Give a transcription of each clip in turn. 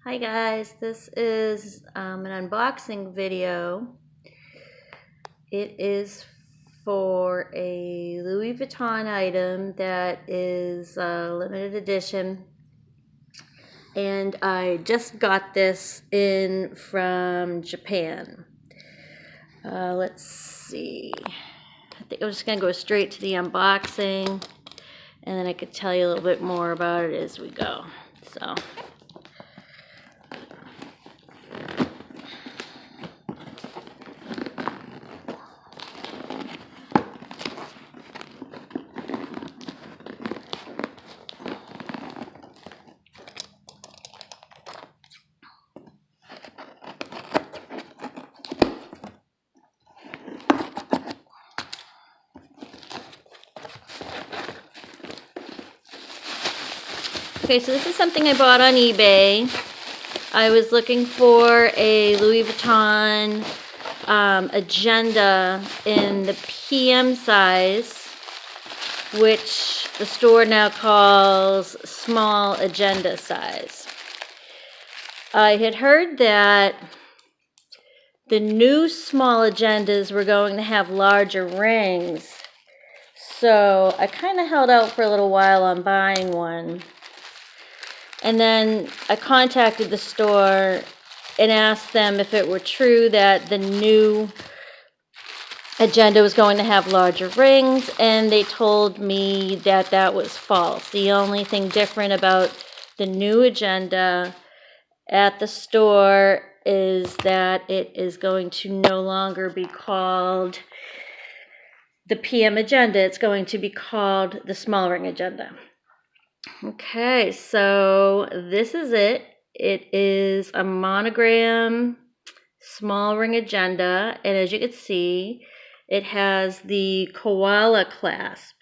Hi guys, this is an unboxing video. It is for a Louis Vuitton item that is limited edition, and I just got this in from Japan. Let's see, I think I'm just going to go straight to the unboxing, and then I could tell you a little bit more about it as we go. Okay, so this is something I bought on eBay. I was looking for a Louis Vuitton agenda in the PM size, which the store now calls small agenda size. I had heard that the new small agendas were going to have larger rings, so I kind of held out for a little while on buying one. And then I contacted the store and asked them if it were true that the new agenda was going to have larger rings, and they told me that that was false. The only thing different about the new agenda at the store is that it is going to no longer be called the PM agenda. It's going to be called the small ring agenda. Okay, so this is it. It is a monogram small ring agenda, and as you can see, it has the Koala clasp.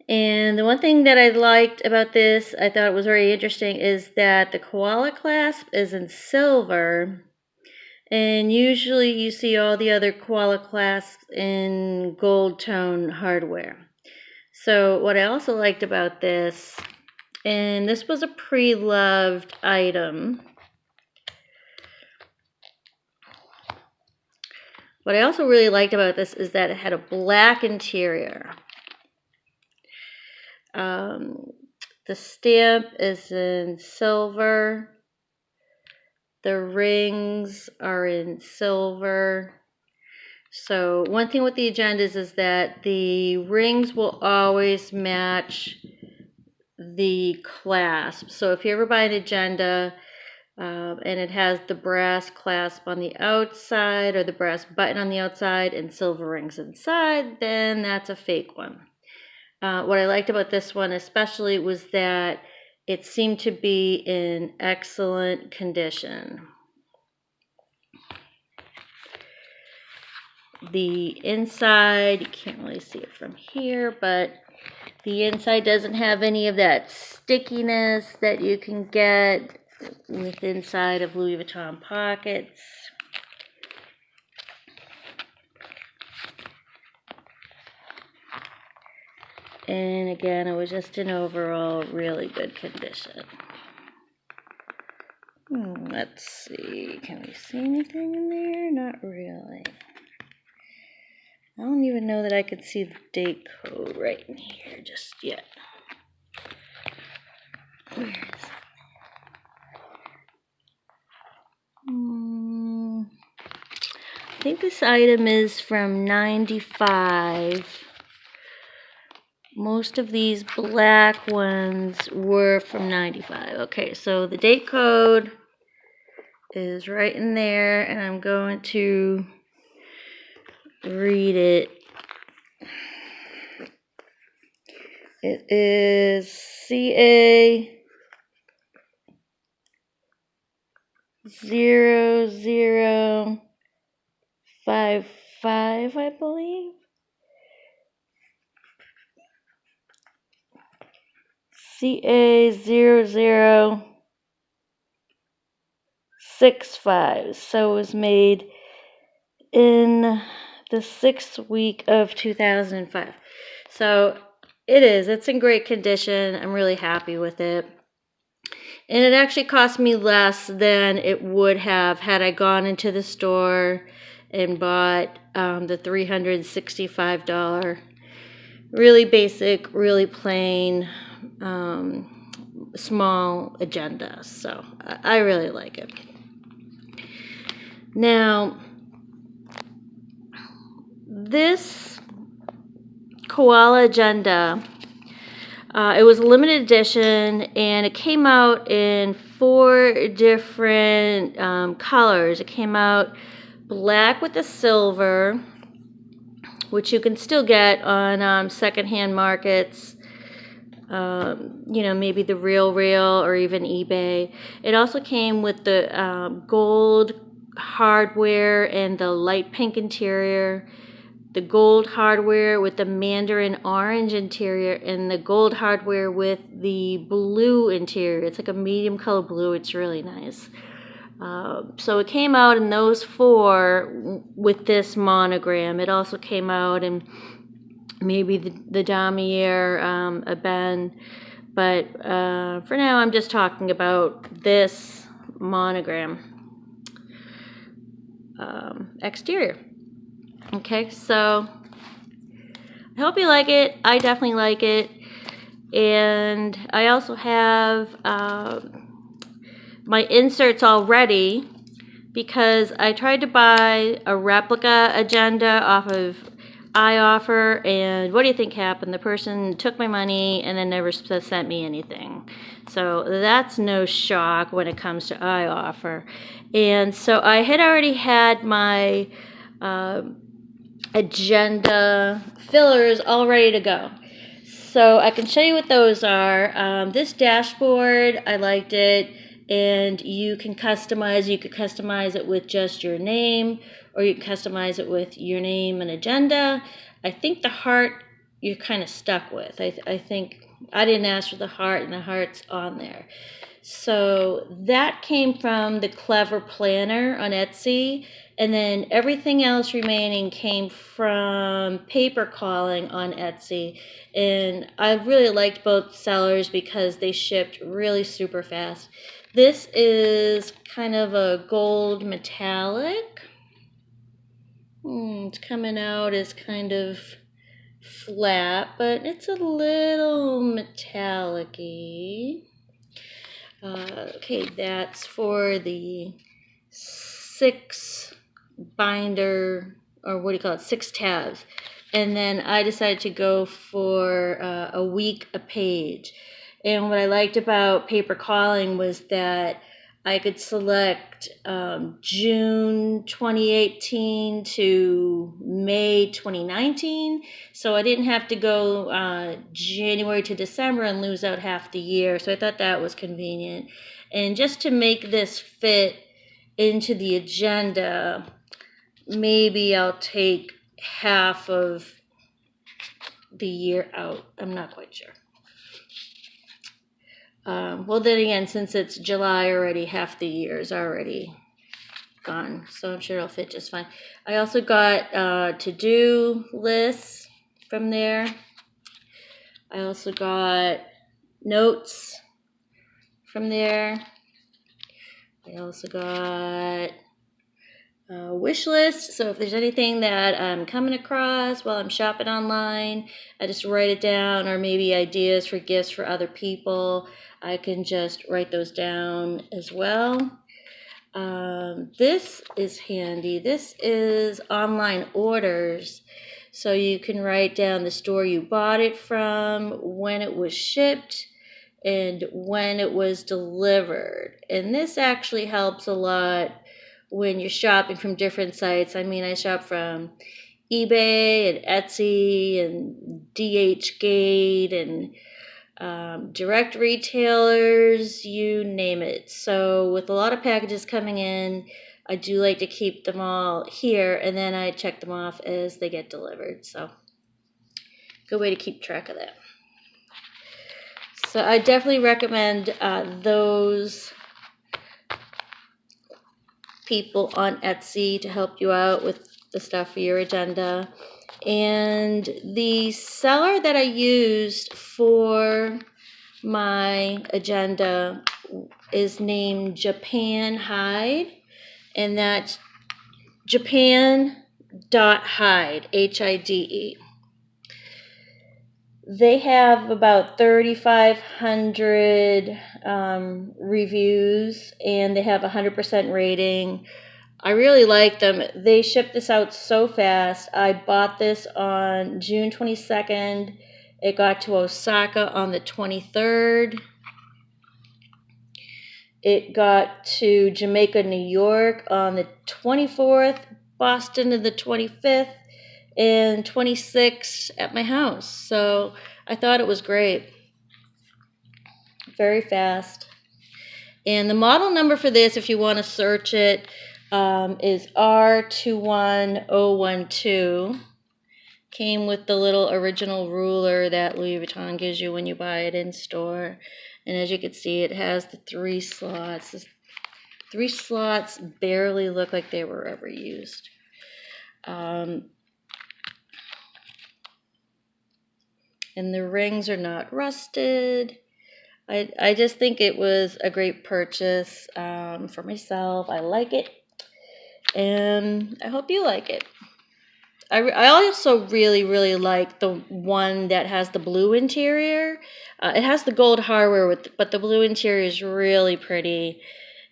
And the one thing that I liked about this, I thought it was very interesting, is that the Koala clasp is in silver, and usually you see all the other Koala clasps in gold tone hardware. So what I also liked about this, and this was a pre-loved item, what I also really liked about this is that it had a black interior. The stamp is in silver. The rings are in silver. So one thing with the agendas is that the rings will always match the clasp. So if you ever buy an agenda and it has the brass clasp on the outside or the brass button on the outside and silver rings inside, then that's a fake one. What I liked about this one especially was that it seemed to be in excellent condition. The inside, you can't really see it from here, but the inside doesn't have any of that stickiness that you can get with inside of Louis Vuitton pockets. And again, it was just in overall really good condition. Let's see, can we see anything in there? Not really. I don't even know that I could see the date code right in here just yet. Where is it? I think this item is from 95. Most of these black ones were from 95. Okay, so the date code is right in there, and I'm going to read it. It is CA 0055, I believe. CA 0065. So it was made in the 6th week of 2005. So it's in great condition. I'm really happy with it. And it actually cost me less than it would have had I gone into the store and bought the $365 really basic, really plain, small agenda. So I really like it. Now, this Koala agenda, it was a limited edition, and it came out in 4 different colors. It came out black with a silver, which you can still get on secondhand markets, maybe the Real or even eBay. It also came with the gold hardware and the light pink interior, the gold hardware with the mandarin orange interior, and the gold hardware with the blue interior. It's like a medium color blue. It's really nice. So it came out in those 4 with this monogram. It also came out in maybe the Damier Eben, but for now I'm just talking about this monogram exterior. Okay, so I hope you like it. I definitely like it. And I also have my inserts all ready because I tried to buy a replica agenda off of iOffer, and what do you think happened? The person took my money and then never sent me anything. So that's no shock when it comes to iOffer. And so I had already had my agenda fillers all ready to go. So I can show you what those are. This dashboard, I liked it, and you can customize. You could customize it with just your name, or you can customize it with your name and agenda. I think the heart you're kind of stuck with. I think I didn't ask for the heart, and the heart's on there. So that came from the Clever Planner on Etsy, and then everything else remaining came from Paper Calling on Etsy. And I really liked both sellers because they shipped really super fast. This is kind of a gold metallic. It's coming out as kind of flat, but it's a little metallic-y. Okay, that's for the 6 binder, or what do you call it, 6 tabs. And then I decided to go for a week a page. And what I liked about Paper Calling was that I could select June 2018 to May 2019. So I didn't have to go January to December and lose out half the year. So I thought that was convenient. And just to make this fit into the agenda, maybe I'll take half of the year out. I'm not quite sure. Well, then again, since it's July already, half the year is already gone, so I'm sure it'll fit just fine. I also got to-do lists from there. I also got notes from there. I also got a wish list, so if there's anything that I'm coming across while I'm shopping online, I just write it down, or maybe ideas for gifts for other people, I can just write those down as well. This is handy. This is online orders. So you can write down the store you bought it from, when it was shipped, and when it was delivered. And this actually helps a lot when you're shopping from different sites. I mean, I shop from eBay and Etsy and DHgate and direct retailers, you name it. So with a lot of packages coming in, I do like to keep them all here, and then I check them off as they get delivered. So good way to keep track of that. So I definitely recommend those people on Etsy to help you out with the stuff for your agenda. And the seller that I used for my agenda is named Japan Hide, and that's Japan.hide, Hide. They have about 3,500 reviews, and they have a 100% rating. I really like them. They ship this out so fast. I bought this on June 22nd. It got to Osaka on the 23rd. It got to Jamaica, New York on the 24th, Boston on the 25th, and 26th at my house. So I thought it was great. Very fast. And the model number for this, if you want to search it, is R21012. Came with the little original ruler that Louis Vuitton gives you when you buy it in store. And as you can see, it has the 3 slots. The 3 slots barely look like they were ever used. And the rings are not rusted. I just think it was a great purchase for myself. I like it, and I hope you like it. I also really like the one that has the blue interior. It has the gold hardware, but the blue interior is really pretty.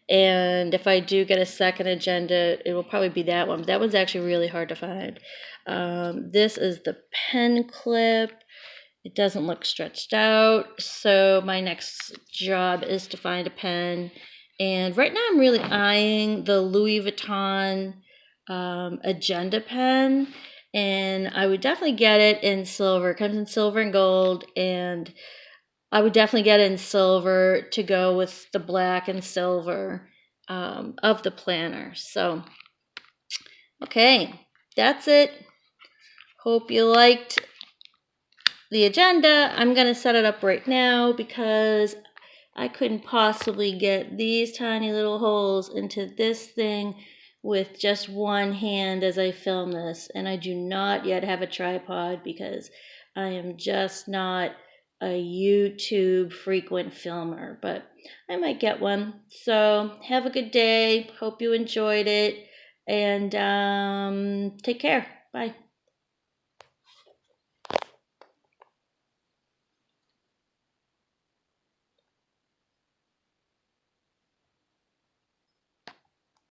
And if I do get a second agenda, it will probably be that one. But that one's actually really hard to find. This is the pen clip. It doesn't look stretched out, so my next job is to find a pen. And right now I'm really eyeing the Louis Vuitton agenda pen, and I would definitely get it in silver. It comes in silver and gold, and I would definitely get it in silver to go with the black and silver of the planner. So, okay, that's it. Hope you liked the agenda. I'm going to set it up right now because I couldn't possibly get these tiny little holes into this thing with just one hand as I film this. And I do not yet have a tripod because I am just not a YouTube frequent filmer, but I might get one. So have a good day. Hope you enjoyed it, and take care. Bye.